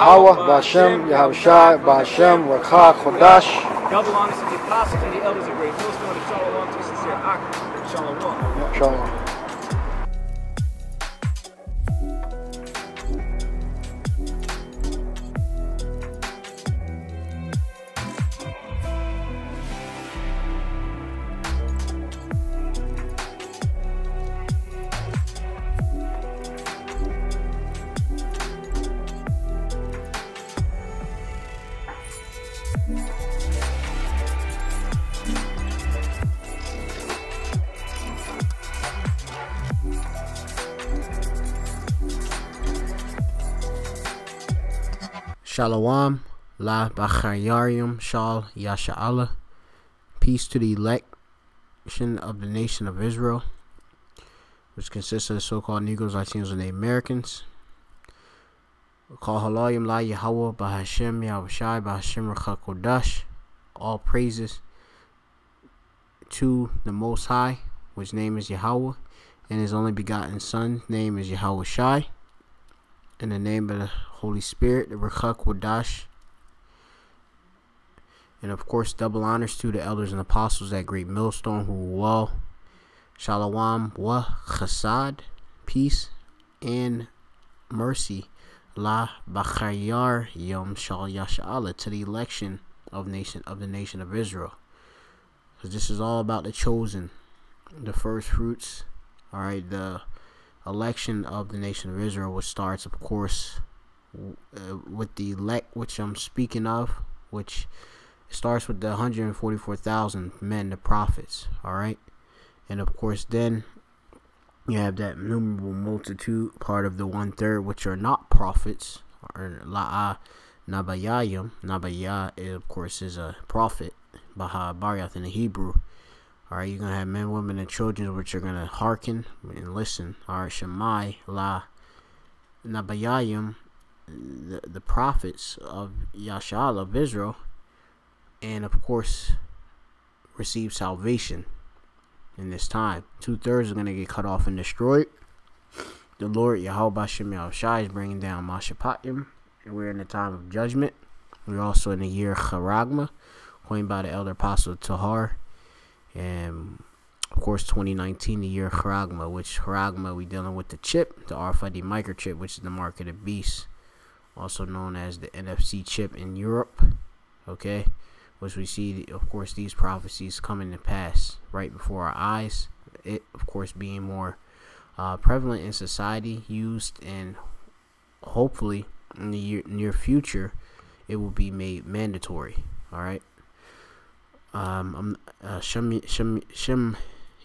Yahweh, Ba'Shem, Yahushai, Ba'Shem, Rakha, Chodash. Double honors to the apostles and the elders of Great Millstone, and Shalom to sincere Ak. Shalom. Shalom. Shalom, La Bachayarium, Shal Yasha'Allah. Peace to the election of the nation of Israel, which consists of the so-called Negroes, Latinos, and Native Americans. Call Halayim La Yahweh, Bahashem, Yahushai, Bahashem, Rakha Kodash. All praises to the Most High, which name is Yahweh, and his only begotten Son, name is Yahushai. In the name of the Holy Spirit, the Rakha Kodash. And of course, double honors to the elders and apostles at Great Millstone who well. Shalom wa chesed, peace and mercy. La b'chayar yom shal yasha'Allah, to the election of the nation of Israel. Because this is all about the chosen, the first fruits. All right, the election of the nation of Israel, which starts, of course, with the elect, which I'm speaking of, which starts with the 144,000 men, the prophets. All right, and of course, then you have that innumerable multitude, part of the 1/3, which are not prophets, or la'a nabayayim. Nabaya, of course, is a prophet, baha baryath in the Hebrew. All right, you're going to have men, women, and children, which are going to hearken and listen. All right, Shemai, La, Nabayayim, the prophets of Yasha'Allah, of Israel, and of course, receive salvation in this time. 2/3 are going to get cut off and destroyed. The Lord, Yahweh Ba'Shem Yahushai, is bringing down Mashapatim, and we're in the time of judgment. We're also in the year Charagma, coined by the elder apostle Tahar. And of course 2019, the year of Charagma, which Charagma, we dealing with the chip, the RFID microchip, which is the mark of the beast, also known as the NFC chip in Europe. Okay, which we see, of course, these prophecies coming to pass right before our eyes. It, of course, being more prevalent in society, used, and hopefully in the near future it will be made mandatory. All right. Shem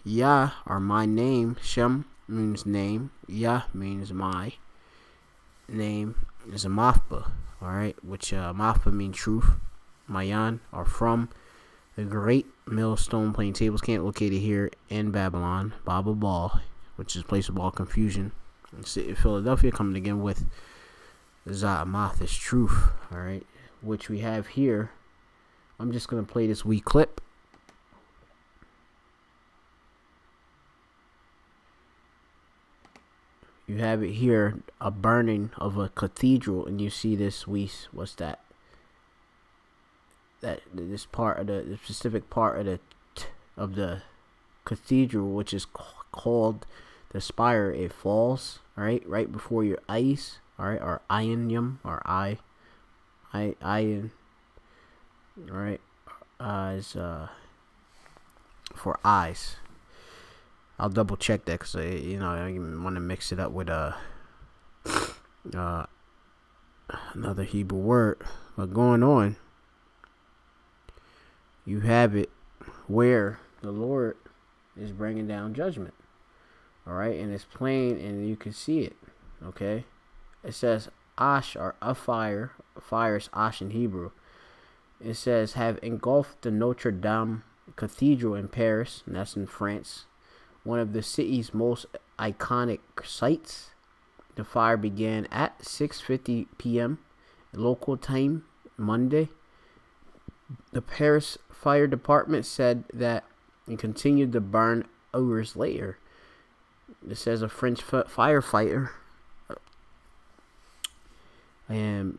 Yah, or my name. Shem means name. Yah means my name is a Mafba. Alright, which Mafba means truth. Mayan, or from the Great Millstone Plain Tables Camp, located here in Babylon, Baba Ball, which is a place of all confusion. In the city of Philadelphia, coming again with Za'amath is truth. Alright, which we have here. I'm just going to play this wee clip. You have it here, a burning of a cathedral, and you see this what's that? This part of the specific part of the cathedral, which is called the spire. It falls right before your eyes. All right, or ionium, or ion. Right, is for eyes. I'll double check that because I want to mix it up with another Hebrew word. But going on, you have it where the Lord is bringing down judgment. All right, and it's plain, and you can see it. Okay, it says Ash, or a fire. Fire is Ash in Hebrew. It says, have engulfed the Notre Dame Cathedral in Paris, and that's in France, one of the city's most iconic sites. The fire began at 6:50 p.m. local time Monday. The Paris Fire Department said that it continued to burn hours later. It says a French firefighter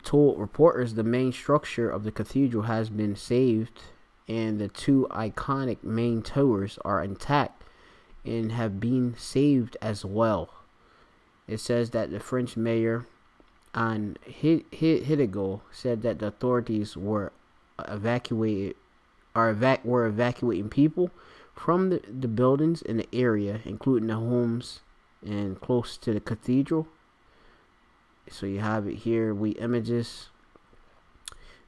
told reporters the main structure of the cathedral has been saved, and the two iconic main towers are intact and have been saved as well. It says that the French mayor on Hidalgo said that the authorities were evacuating people from the buildings in the area, including the homes and close to the cathedral. So you have it here. We images.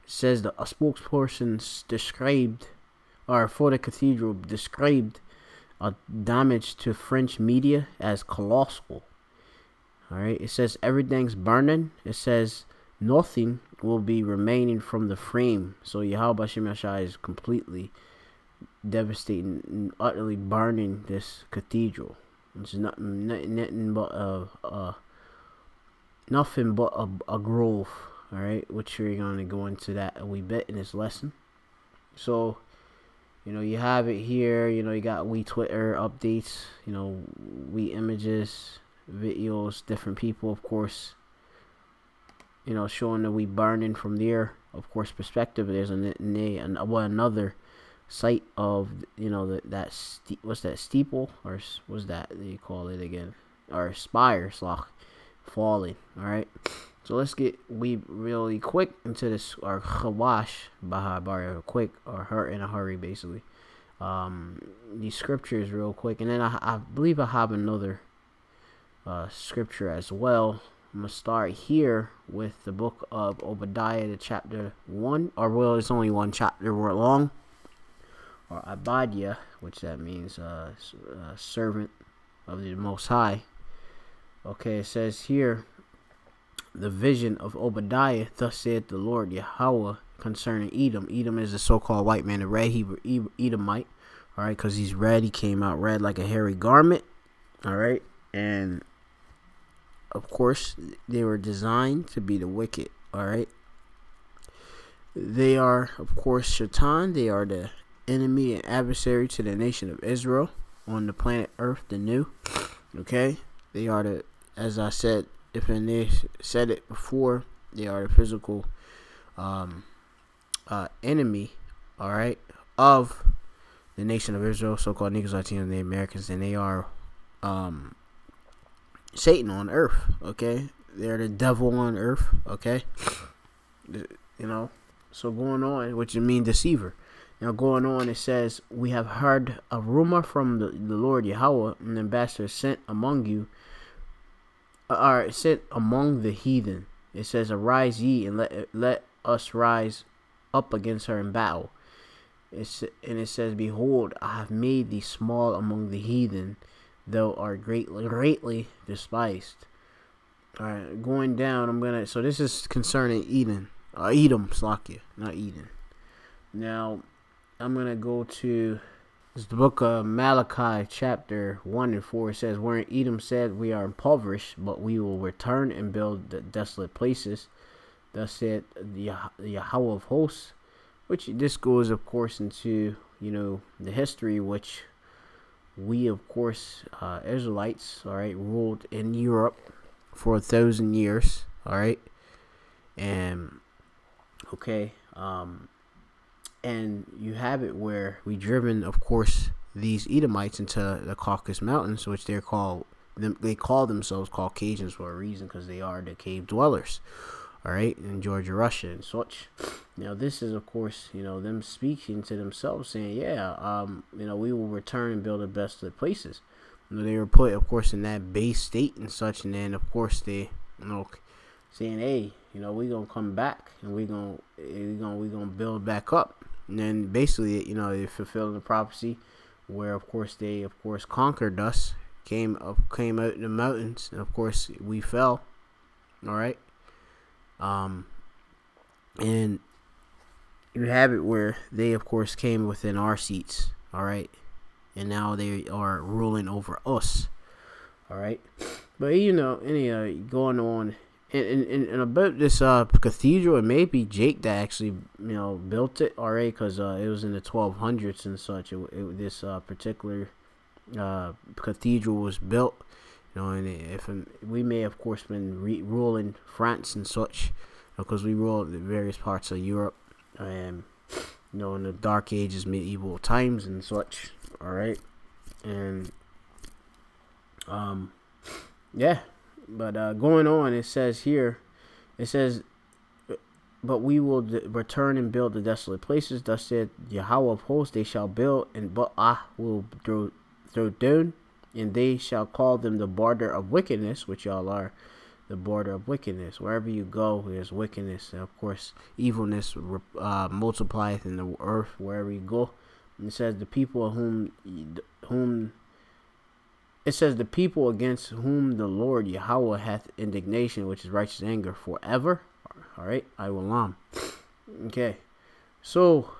It says that a spokesperson described, or for the cathedral, described damage to French media as colossal. All right. It says everything's burning. It says nothing will be remaining from the frame. So Yahweh Shemashai is completely devastating and utterly burning this cathedral. It's nothing but a grove. All right, which we're going to go into that a wee bit in this lesson. So, you have it here. You got we Twitter updates. We images, videos, different people, of course. Showing that we burning from their, of course, perspective. There's another site of what's that, steeple, or what's that they call it again, or spire lock falling. All right, so let's get really quick into this, or chawash bahabar quick, or her in a hurry, basically. These scriptures real quick, and then I believe I have another scripture as well. I'm gonna start here with the book of Obadiah, the chapter 1, or well, it's only one chapter long, or Abadiah, which that means servant of the Most High. Okay, it says here, the vision of Obadiah, thus saith the Lord Yahweh concerning Edom. Edom is the so-called white man, the red Hebrew Edomite. All right, because he's red. He came out red like a hairy garment. All right, and of course, they were designed to be the wicked. All right, they are, of course, Shaitan. They are the enemy and adversary to the nation of Israel on the planet Earth, the new. Okay, they are the, as I said, if they said it before, they are the physical enemy, all right, of the nation of Israel, so-called Negroes, Latinos, and the Americans, and they are Satan on earth. Okay, they're the devil on earth. Okay, so going on, which means deceiver. Now going on, it says, we have heard a rumor from the Lord Yahweh, an ambassador sent among you, sent among the heathen. It says, arise ye, and let us rise up against her in battle. And it says, behold, I have made thee small among the heathen, thou art greatly despised. All right, going down, so this is concerning Edom, Slakia, not Eden. Now, I'm going to go to the book of Malachi, chapter 1 and 4. It says, wherein Edom said, we are impoverished, but we will return and build the desolate places. Thus said the Yahweh of hosts. Which this goes, of course, into, the history, which we, of course, Israelites, all right, ruled in Europe for 1,000 years, all right. And, okay, and you have it where we driven, of course, these Edomites into the Caucasus Mountains, which they call themselves Caucasians for a reason, because they are the cave dwellers, all right, in Georgia, Russia, and such. Now, this is, of course, them speaking to themselves, saying, yeah, we will return and build the best of the places. They were put, of course, in that base state and such, and then, of course, they, saying, hey, we gonna come back, and we gonna build back up. And then, basically, they're fulfilling the prophecy, where, of course, they, of course, conquered us, came out in the mountains, and, of course, we fell, all right. And you have it where they, of course, came within our seats, all right, and now they are ruling over us, all right. But going on and about this cathedral, it may be Jake that actually built it, all right, because it was in the 1200s and such. This particular cathedral was built, and if we may, of course, been ruling France and such. because we ruled in various parts of Europe, and in the Dark Ages, medieval times, and such. All right, and yeah, but going on, it says here, it says, but we will return and build the desolate places. Thus said Yahweh of hosts, they shall build, and but will throw down, and they shall call them the border of wickedness, which y'all are, the border of wickedness. Wherever you go, there's wickedness, and of course, evilness multiplieth in the earth wherever you go. And it says the people whom it says the people against whom the Lord Yahweh hath indignation, which is righteous anger forever. All right, I will Okay, so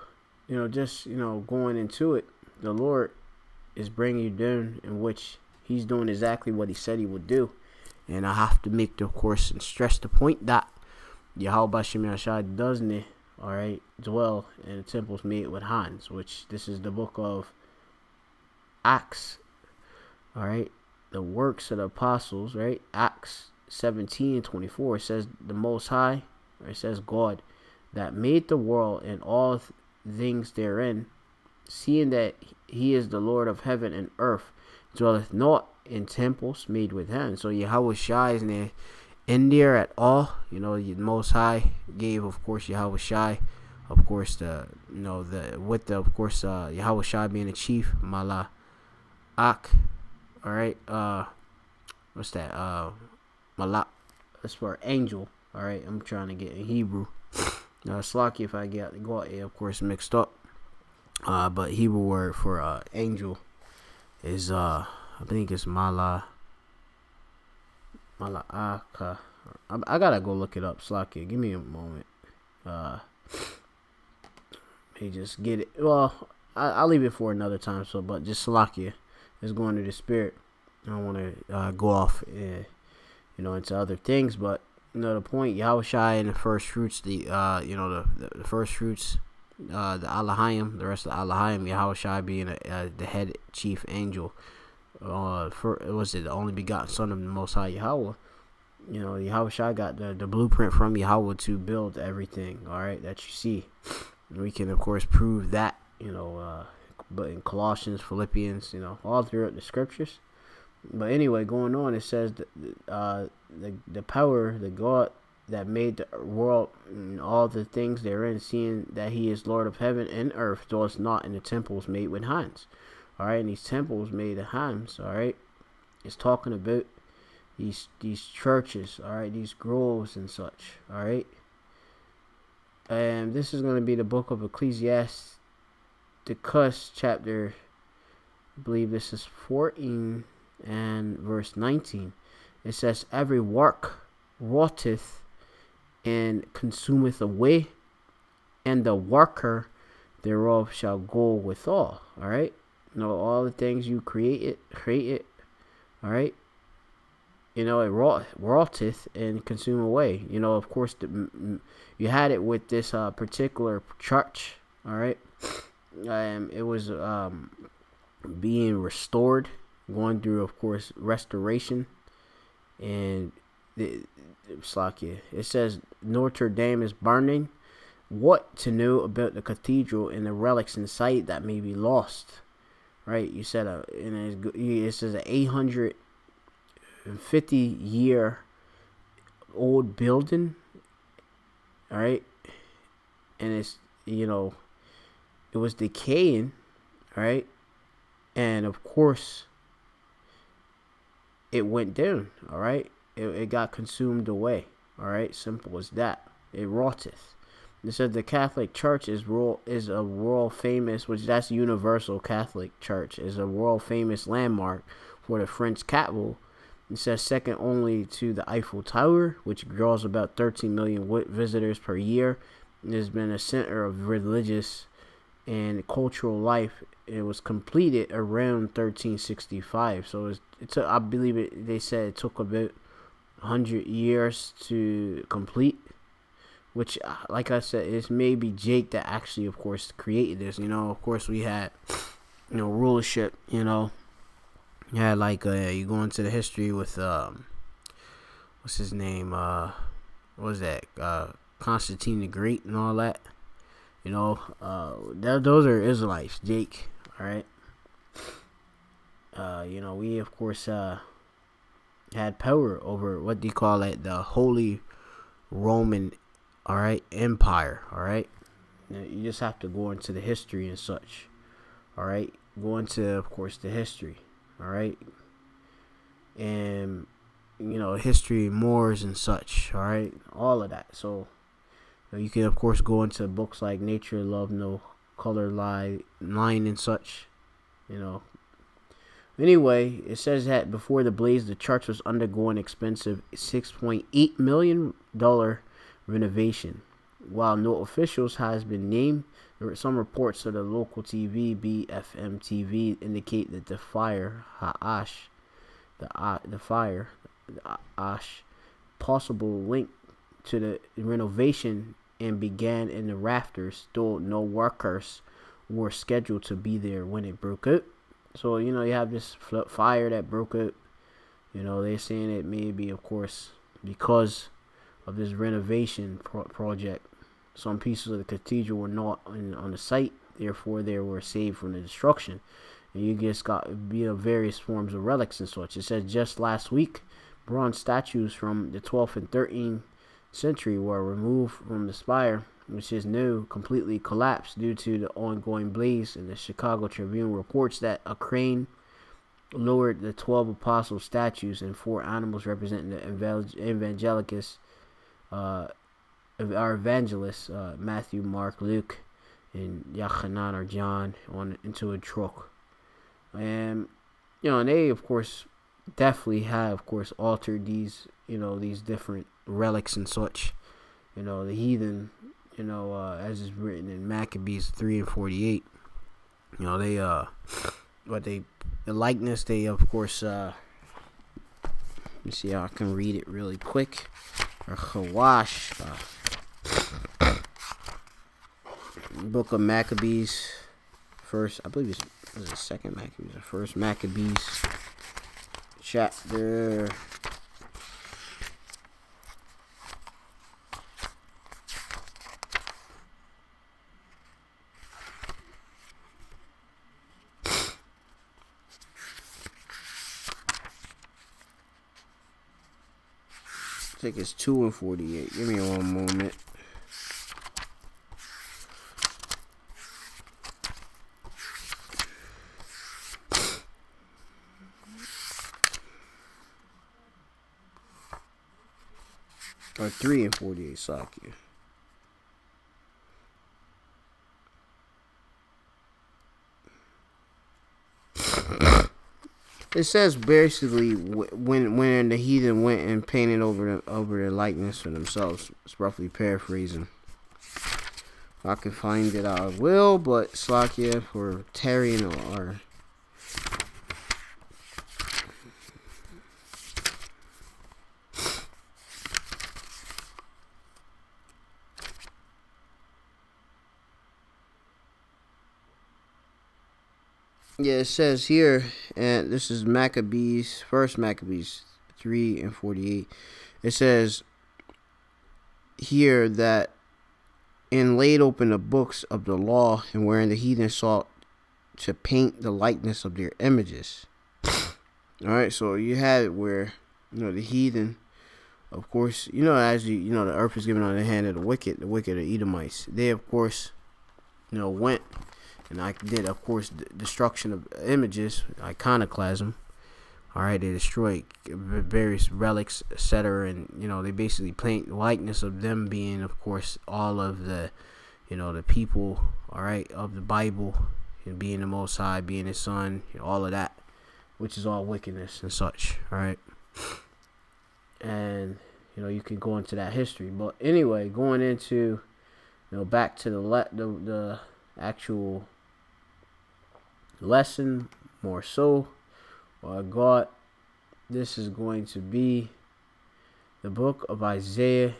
just going into it, the Lord is bringing you down, in which He's doing exactly what He said He would do, and I have to make of course and stress the point that Yahweh Bashem Yashai doesn't, all right, dwell in the temples made with hands, which this is the book of Acts. All right, the works of the apostles, right? Acts 17:24. It says the Most High, or it says God, that made the world and all things therein, seeing that He is the Lord of heaven and earth, dwelleth not in temples made with hands. So Yahweh Shai is in there at all. The Most High gave, of course, Yahweh Shai, of course, Yahweh Shai being the chief, Malak. All right, what's that? Malak. That's for angel. All right, I'm trying to get in Hebrew. Slaki if I get of course, mixed up. But Hebrew word for angel is I think it's Malaka. I gotta go look it up. Slaki, give me a moment. Just get it. Well, I'll leave it for another time. So, but just Slakia is going to the spirit. I don't want to go off, into other things, but the point, Yahweh Shai and the first fruits, the first fruits, the Alahayim, the rest of the Alahayim, Yahweh Shai being the head chief angel, was it the only begotten son of the Most High Yahweh? Yahweh Shai got the blueprint from Yahweh to build everything, all right, that you see. And we can, of course, prove that, but in Colossians, Philippians, all throughout the scriptures. But anyway, going on, it says the power, the God that made the world and all the things therein, seeing that He is Lord of heaven and earth, dwells not in the temples made with hands. All right, and these temples made with hands, all right, it's talking about these churches, all right, these groves and such, all right. And this is going to be the book of Ecclesiasticus, chapter, I believe this is 14 and verse 19. It says, every work rotteth and consumeth away, and the worker thereof shall go withal. All right, all the things you create it. All right, it rotteth and consume away. Of course, you had it with this particular church. All right, it was being restored, going through, of course, restoration, and it says Notre Dame is burning. What to know about the cathedral and the relics inside that may be lost? Right, you said it says an 850-year old building. All right, and it's it was decaying. All right, and of course it went down. All right, it got consumed away. All right, simple as that. It rotteth. It said the Catholic Church is a world famous, which that's Universal Catholic Church, is a world famous landmark for the French capital. It says second only to the Eiffel Tower, which draws about 13 million visitors per year. It has been a center of religious and cultural life. It was completed around 1365. So I believe they said it took about 100 years to complete. Which, like I said, it's maybe Jake that actually, of course, created this. Of course, we had, rulership. You had you go into the history with what's his name? What was that? Constantine the Great and all that. You know, those are Israelites, Jake. All right. You know, we of course had power over what do you call it, the Holy Roman, all right, Empire. All right. You just have to go into the history and such. All right. Go into, of course, the history. All right. And you know, history, Moors and such. All right. All of that. So you can, of course, go into books like Nature, Love, No Color, Line, and such. You know. Anyway, it says that before the blaze, the church was undergoing expensive $6.8 million renovation. While no officials has been named, there were some reports of the local TV, BFM TV, indicate that the fire, possible link to the renovation and began in the rafters, though no workers were scheduled to be there when it broke out. So, you know, you have this fire that broke out. You know, they're saying it may be, of course, because of this renovation project. Some pieces of the cathedral were not on the site, therefore they were saved from the destruction. And you just got various forms of relics and such. It says just last week, bronze statues from the 12th and 13th century were removed from the spire, which is now completely collapsed due to the ongoing blaze. And the Chicago Tribune reports that a crane lowered the 12 apostle statues and 4 animals representing the evangelists, Matthew, Mark, Luke, and Yochanan or John, into a truck. And you know, and they of course definitely have, of course, altered these, you know, these different relics and such. You know, the heathen, you know, as is written in Maccabees 3 and 48. You know, they the likeness, they of course let me see how I can read it really quick. Or Chawash, Book of Maccabees, first, I believe it's the second Maccabees, the first Maccabees chapter. I think it's 2 and 48. Give me one moment. Or 3 and 48, Sakya. It says basically when the heathen went and painted over the likeness for themselves. It's roughly paraphrasing. If I can find it, I will. But Slakia for Terry or yeah, it says here, and this is Maccabees, first Maccabees 3 and 48. It says here that and laid open the books of the law, and wherein the heathen sought to paint the likeness of their images. All right, so you had it where, you know, the heathen, of course, you know, as you know, the earth is given on the hand of the wicked the Edomites. They, of course, you know, went. And I did, of course, destruction of images, iconoclasm. All right, they destroyed various relics, etc. And, you know, they basically paint the likeness of them being, of course, all of the, you know, the people, all right, of the Bible, and being the Most High, being His Son, you know, all of that, which is all wickedness and such, all right. And, you know, you can go into that history. But anyway, going into, you know, back to the actual lesson, more so, I got, this is going to be the book of Isaiah,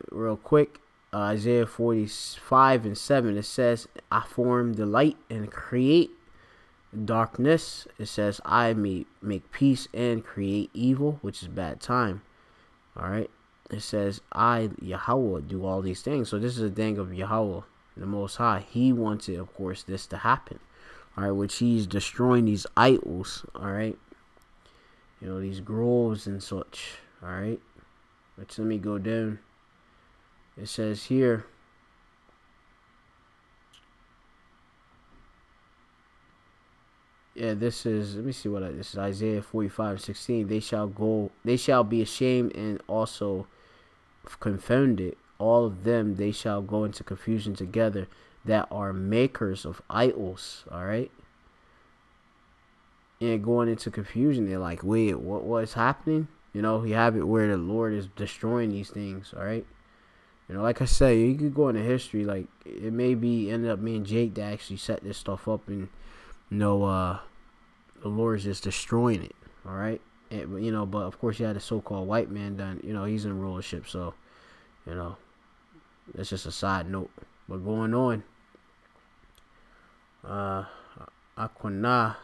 real quick, Isaiah 45 and 7. It says, I form the light and create darkness. It says, I may make peace and create evil, which is bad time. All right. it says, I, Yahweh, do all these things. So this is a thing of Yahweh, the Most High. He wanted, of course, this to happen. All right, which he's destroying these idols. All right, these groves and such. All right, which let me go down. It says here, yeah, this is, let me see what this is, Isaiah 45:16. They shall be ashamed and also confounded. All of them, they shall go into confusion together that are makers of idols. All right. And going into confusion, they're like, wait, what's happening? You have it where the Lord is destroying these things. All right. Like I said, you could go into history. Like, it may be ended up being Jake that actually set this stuff up, and the Lord is just destroying it. All right. And, but of course you had the so-called white man done. He's in rulership, so that's just a side note. But going on, Aquana,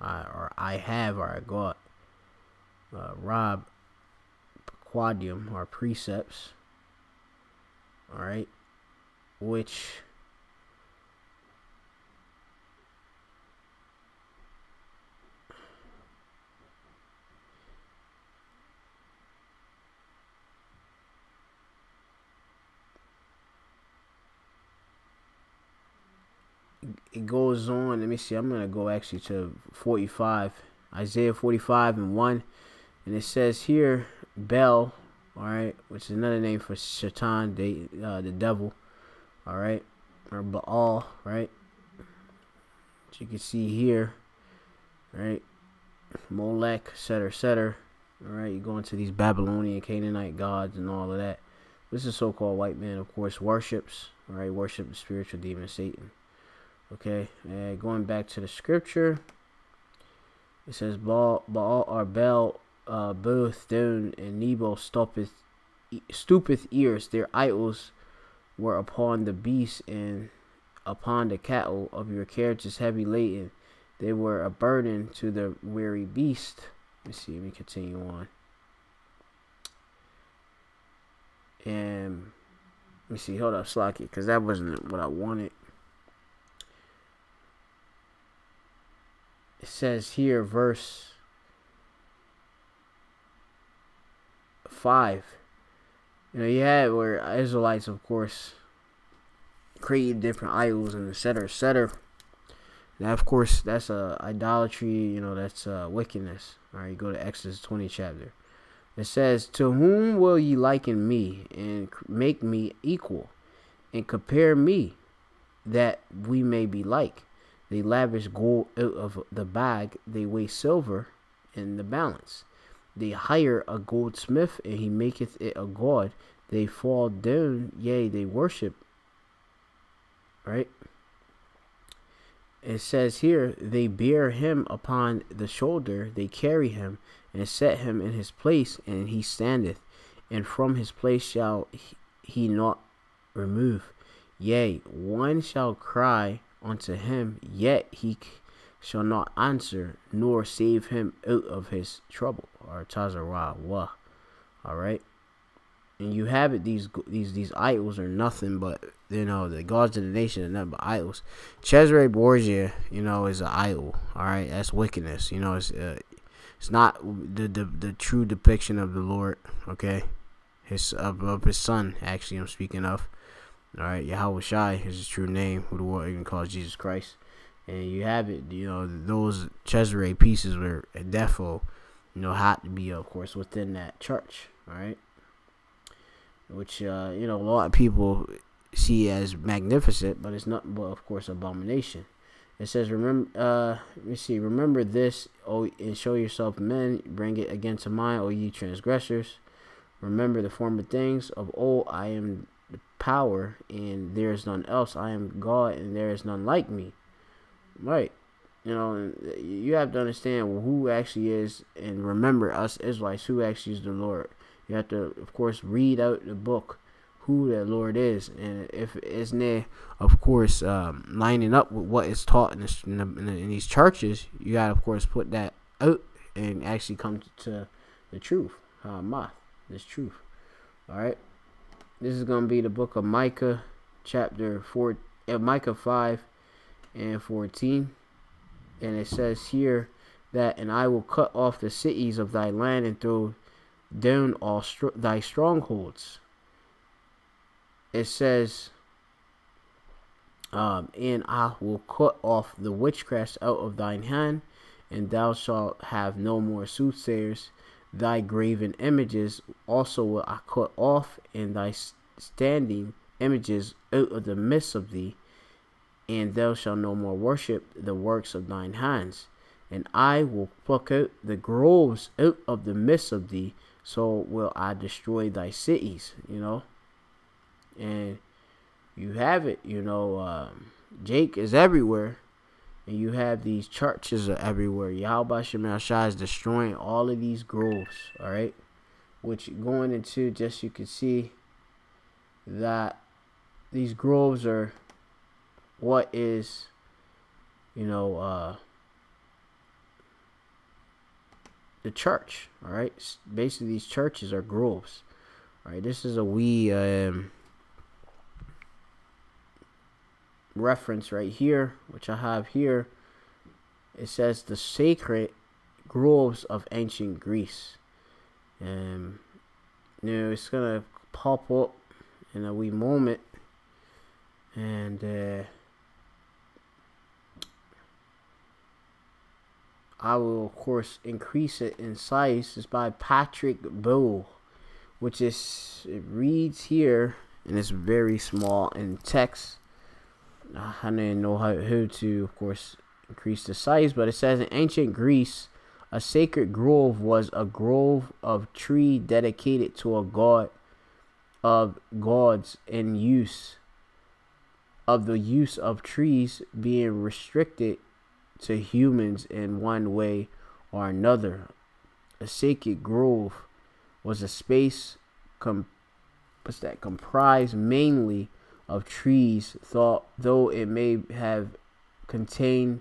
I got Rob Quadium, or precepts. All right, which it goes on. Let me see. I'm going to go actually to 45. Isaiah 45:1. And it says here, Bel, all right, which is another name for Shaitan, the devil, all right, or Baal, right, which you can see here, right, Molech, etc. All right, you go into these Babylonian, Canaanite gods and all of that. This is so-called white man, of course, worships, all right, worship the spiritual demon Satan. Okay, and going back to the scripture, it says Baal or Bel, both down and Nebo stoopeth ears. Their idols were upon the beasts and upon the cattle of your carriages heavy laden. They were a burden to the weary beast. Let me continue on. And let me see, hold up, Slocky, because that wasn't what I wanted. It says here, verse 5. You had where Israelites, of course, created different idols and etc. Now, of course, that's idolatry. That's wickedness. All right, you go to Exodus 20 chapter. It says, to whom will ye liken me, and make me equal, and compare me, that we may be like? They lavish gold out of the bag, they weigh silver in the balance. They hire a goldsmith, and he maketh it a god. They fall down, yea, they worship. Right? It says here, they bear him upon the shoulder, they carry him, and set him in his place, and he standeth, and from his place shall he not remove. Yea, one shall cry unto him, yet he shall not answer, nor save him out of his trouble. Or Tazarah Wah. Alright? And you have it, these idols are nothing but, the gods of the nation are nothing but idols. Cesare Borgia, is an idol. Alright? That's wickedness. It's not the true depiction of the Lord, okay? Of his son, actually, I'm speaking of. Alright, Yahweh Shai is his true name, who the world even calls Jesus Christ. And you have it, those Cesare pieces were defo, had to be, of course, within that church, alright? Which, a lot of people see as magnificent, but it's nothing but, of course, abomination. It says, remember, remember this, O, and show yourself men, bring it again to mind, O ye transgressors. Remember the former things of old. I am the power, and there is none else. I am God, and there is none like me. Right. You have to understand who actually is, and remember us Israelites, who actually is the Lord. You have to, of course, read out the book, who the Lord is, and if it's near, of course, lining up with what is taught in these churches, you got to, of course, put that out and actually come to the truth, this truth. All right. This is going to be the book of Micah, chapter 4, Micah 5 and 14. And it says here that, and I will cut off the cities of thy land and throw down all thy strongholds. It says, and I will cut off the witchcraft out of thine hand, and thou shalt have no more soothsayers. Thy graven images also will I cut off, and thy standing images out of the midst of thee, and thou shalt no more worship the works of thine hands. And I will pluck out the groves out of the midst of thee, so will I destroy thy cities, And you have it, Jake is everywhere, and you have these churches are everywhere. Yahweh Shema Shai is destroying all of these groves, all right? Which going into, just you can see that these groves are what is, the church, all right? Basically, these churches are groves, all right? This is a wee reference right here, which I have here. It says the sacred groves of ancient Greece. It's gonna pop up in a wee moment, and I will of course increase it in size. It's by Patrick Bow, which is, it reads here, and it's very small in text. I didn't know how to, of course, increase the size, but it says in ancient Greece, a sacred grove was a grove of tree dedicated to a god of gods in use of the use of trees being restricted to humans in one way or another. A sacred grove was a space comprised mainly of trees, though it may have contained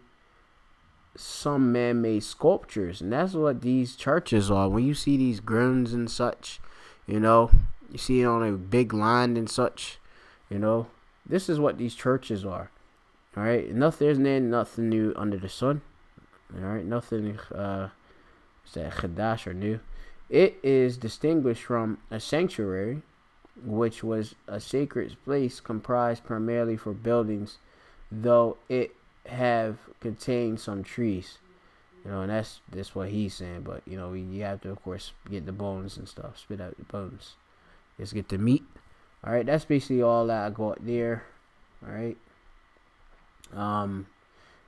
some man-made sculptures. And that's what these churches are. When you see these grounds and such, you see it on a big line and such, this is what these churches are. All right, there's nothing new under the sun. All right, nothing chadash or new. It is distinguished from a sanctuary, which was a sacred place comprised primarily for buildings, though it have contained some trees. And that's what he's saying. But you have to, of course, get the bones and stuff, spit out the bones. Let's get the meat. All right, that's basically all that I got there. All right. Now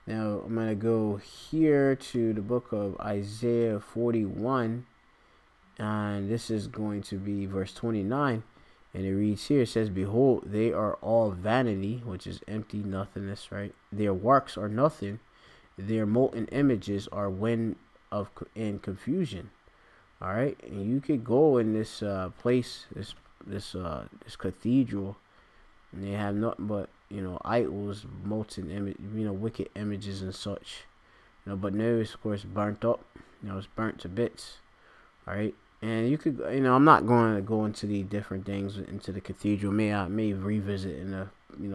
I'm gonna go here to the book of Isaiah 41, and this is going to be verse 29. And it reads here, it says, behold, they are all vanity, which is empty nothingness, right? Their works are nothing. Their molten images are wind and confusion. All right. And you could go in this place, this cathedral, and they have nothing but, idols, molten image, wicked images and such. But now it's, of course, burnt up. It's burnt to bits. All right. And you could, I'm not going to go into the different things into the cathedral. I may revisit in a,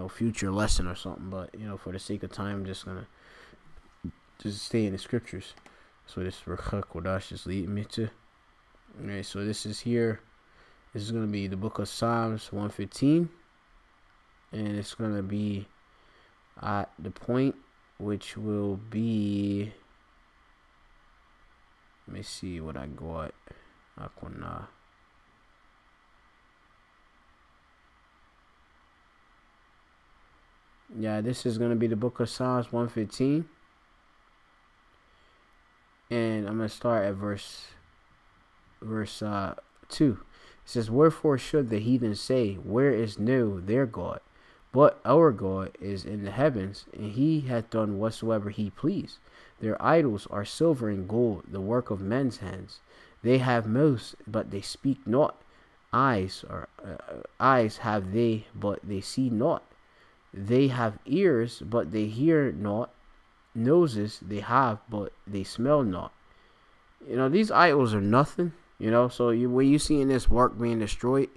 future lesson or something. But, for the sake of time, I'm just going to stay in the scriptures. So this Rakha Kodash is leading me to. All right, so this is here. This is going to be the book of Psalms 115. And it's going to be at the point which will be, let me see what I got. Yeah, this is going to be the book of Psalms 115. And I'm going to start at verse 2. It says, wherefore should the heathen say, where is now their God? But our God is in the heavens, and he hath done whatsoever he pleased. Their idols are silver and gold, the work of men's hands. They have mouths, but they speak not. Eyes have they, but they see not. They have ears, but they hear not. Noses they have, but they smell not. These idols are nothing. So when you seeing this work being destroyed,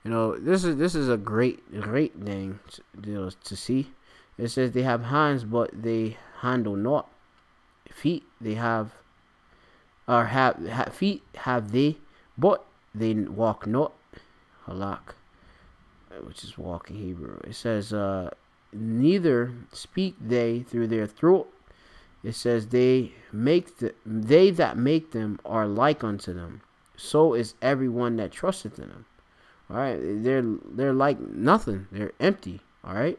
You know, this is a great thing to see. It says they have hands, but they handle not. Feet they have, or have feet have they, but they walk not. Halak, which is walk in Hebrew. It says, neither speak they through their throat. It says they that make them are like unto them. So is everyone that trusteth in them. All right, they're like nothing. They're empty. All right,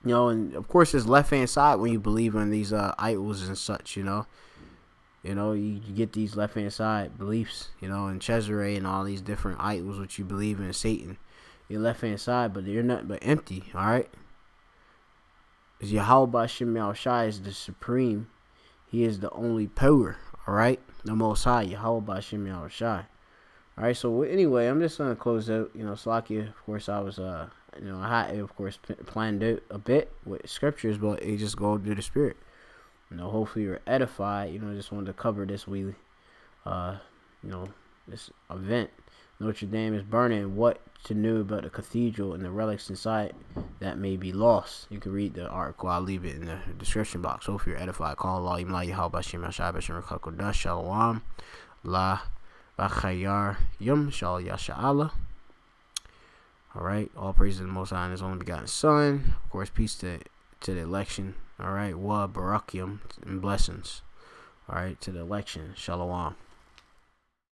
you know, and of course, it's left hand side when you believe in these idols and such. You you get these left hand side beliefs. You know, in Cesare and all these different idols which you believe in Satan. Your left hand side, but they're nothing but empty. All right. Is Yahweh B'Shem Yahushai is the supreme. He is the only power. All right, the Most High Yahweh B'Shem Yahushai. All right. So anyway, I'm just gonna close out. You know, Slakia. Of course, I was I had of course planned out a bit with scriptures, but it just go through the spirit. You know, hopefully you're edified. You know, just wanted to cover this this event. Notre Dame is burning. What to know about the cathedral and the relics inside that may be lost? You can read the article. I'll leave it in the description box. Hope you're edified. Call Allah, Imla, Yahweh, Bashim, Yashai, Bashim, Rakakodah, Shalom, La, Bachayar, Yum, Shal, Yasha'Allah. Alright, all praise to the Most High and His only begotten Son. Of course, peace to the election. Alright, Wa, Barakium, and blessings. Alright, to the election. Shalom.